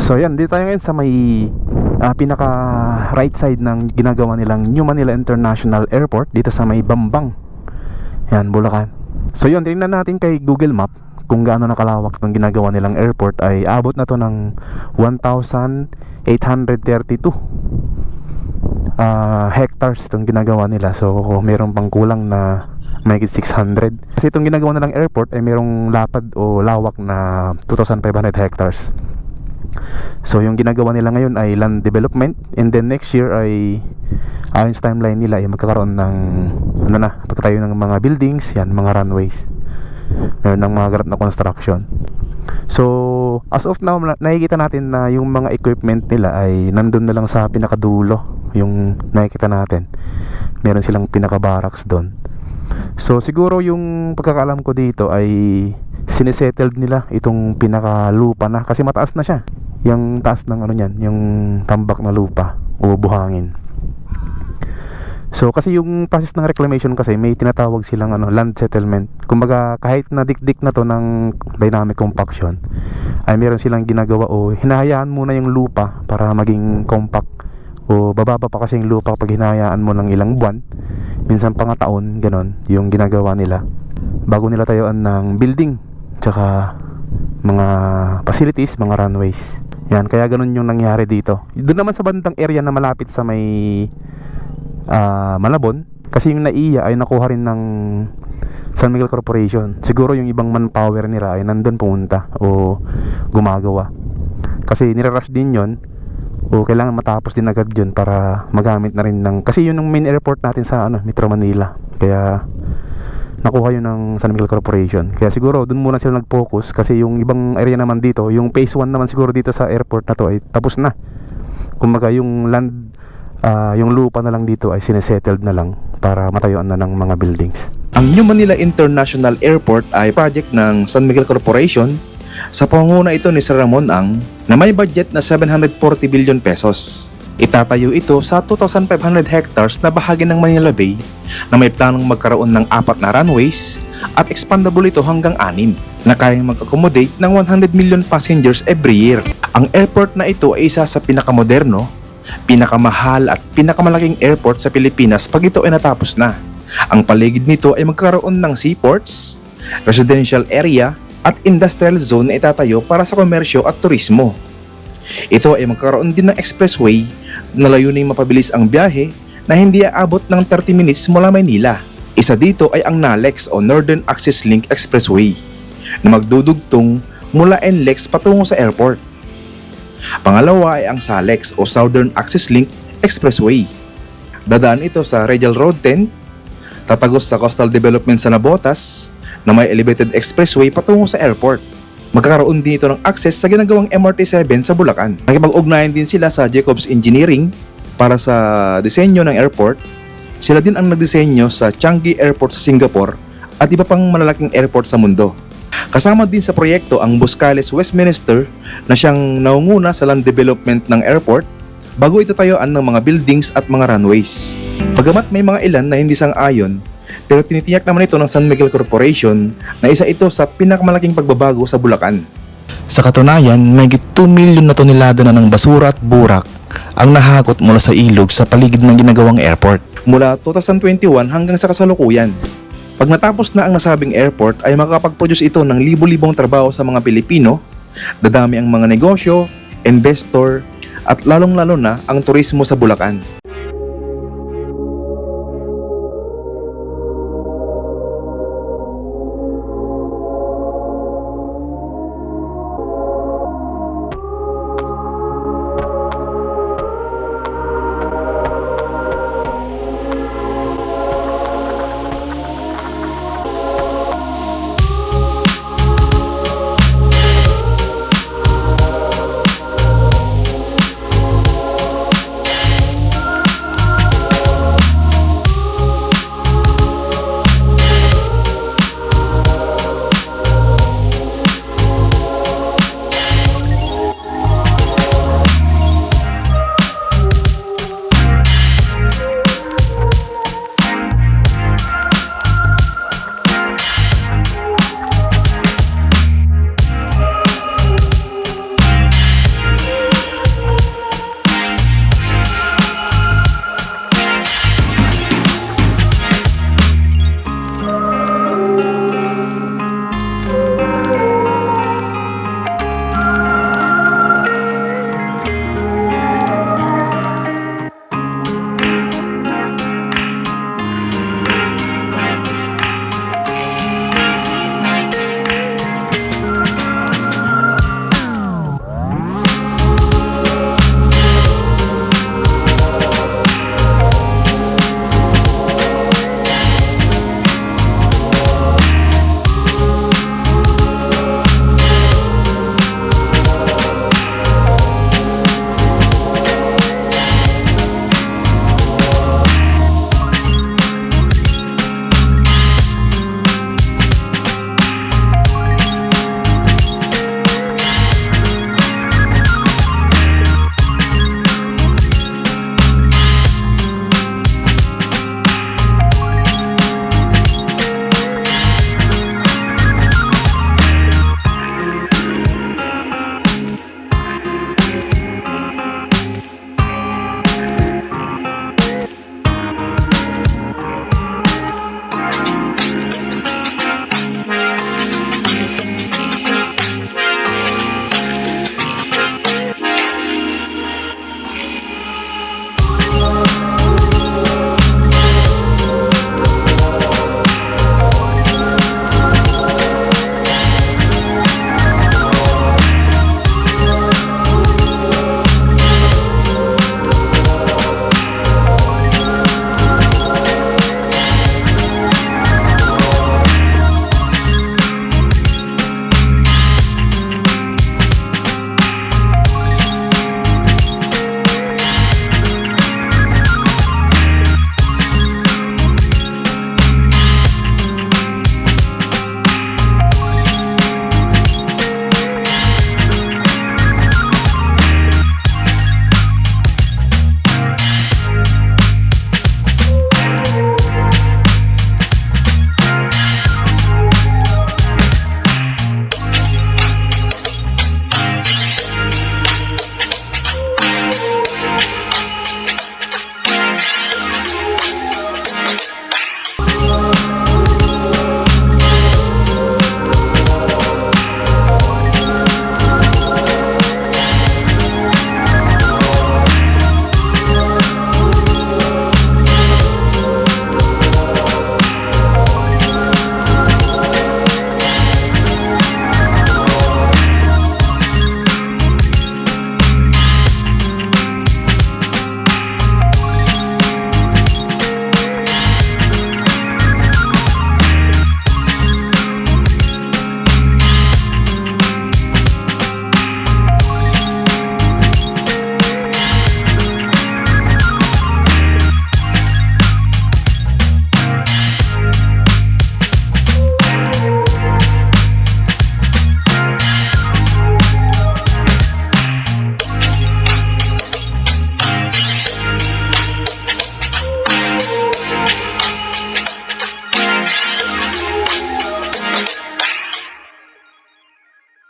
So yan, dito tayo ngayon sa may pinaka right side ng ginagawa nilang New Manila International Airport dito sa may Bambang. Yan, Bulacan. So yun, tingnan natin kay Google Map kung gaano nakalawak itong ginagawa nilang airport. Ay abot na to ng 1,832 hectares itong ginagawa nila. So meron pang kulang na mahigit 600. Kasi itong ginagawa nilang airport ay merong lapad o lawak na 2,500 hectares. So yung ginagawa nila ngayon ay land development, and then next year ay ayon sa timeline nila ay magkakaroon ng pagtatayo ng mga buildings, yan, mga runways. Meron ng mga ganap na construction. So as of now, nakikita natin na yung mga equipment nila ay nandun na lang sa pinakadulo. Yung nakikita natin, meron silang pinaka-barracks doon. So siguro yung pagkakaalam ko dito ay sinisettled nila itong pinaka-lupa na, kasi mataas na siya. Yung taas ng niyan, yung tambak na lupa o buhangin. So kasi yung process ng reclamation kasi may tinatawag silang land settlement. Kumbaga kahit na dikdik na to ng dynamic compaction, ay meron silang ginagawa o hinahayaan muna yung lupa para maging compact, o bababa pa kasi yung lupa pag hinahayaan mo ng ilang buwan, minsan pa nga taon, ganon yung ginagawa nila bago nila tayuan ng building tsaka mga facilities, mga runways. Yan, kaya ganun yung nangyari dito. Doon naman sa bandang area na malapit sa may Malabon, kasi yung NAIA ay nakuha rin ng San Miguel Corporation. Siguro yung ibang manpower nila ay nandun pumunta o gumagawa, kasi nirarush din yon o kailangan matapos din agad yun para magamit na rin ng, kasi yun yung main airport natin sa Metro Manila, kaya nakuha yun ng San Miguel Corporation. Kaya siguro dun muna sila nag-focus, kasi yung ibang area naman dito, yung phase 1 naman siguro dito sa airport na to ay tapos na. Kumbaga yung land, yung lupa na lang dito ay sinesettled na lang para matayuan na ng mga buildings. Ang New Manila International Airport ay project ng San Miguel Corporation. Sa pangunguna ito ni Sir Ramon Ang, na may budget na 740 billion pesos. Itatayo ito sa 2,500 hectares na bahagi ng Manila Bay na may planong magkaroon ng 4 na runways at expandable ito hanggang 6 na kayang mag-accommodate ng 100 million passengers every year. Ang airport na ito ay isa sa pinakamoderno, pinakamahal at pinakamalaking airport sa Pilipinas pag ito ay natapos na. Ang paligid nito ay magkaroon ng seaports, residential area at industrial zone na itatayo para sa komersyo at turismo. Ito ay magkaroon din ng expressway na layuning mapabilis ang biyahe na hindi aabot ng 30 minutes mula Maynila. Isa dito ay ang NALEX o Northern Access Link Expressway na magdudugtong mula NLEX patungo sa airport. Pangalawa ay ang SALEX o Southern Access Link Expressway. Dadaan ito sa Radial Road 10, tatagos sa Coastal Development sa Navotas na may elevated expressway patungo sa airport. Magkakaroon din ito ng access sa ginagawang MRT-7 sa Bulacan. Nakipag-ugnayan din sila sa Jacobs Engineering para sa disenyo ng airport. Sila din ang nagdisenyo sa Changi Airport sa Singapore at iba pang malalaking airport sa mundo. Kasama din sa proyekto ang Buscales Westminster na siyang naunguna sa land development ng airport bago ito tayuan ng mga buildings at mga runways. Bagamat may mga ilan na hindi sang-ayon, pero tinitiyak naman ito ng San Miguel Corporation na isa ito sa pinakamalaking pagbabago sa Bulacan. Sa katunayan, may 2 milyon na tonelada na ng basura at burak ang nahakot mula sa ilog sa paligid ng ginagawang airport mula 2021 hanggang sa kasalukuyan. Pag natapos na ang nasabing airport ay makakapag-produce ito ng libo-libong trabaho sa mga Pilipino, dadami ang mga negosyo, investor at lalong-lalo na ang turismo sa Bulacan.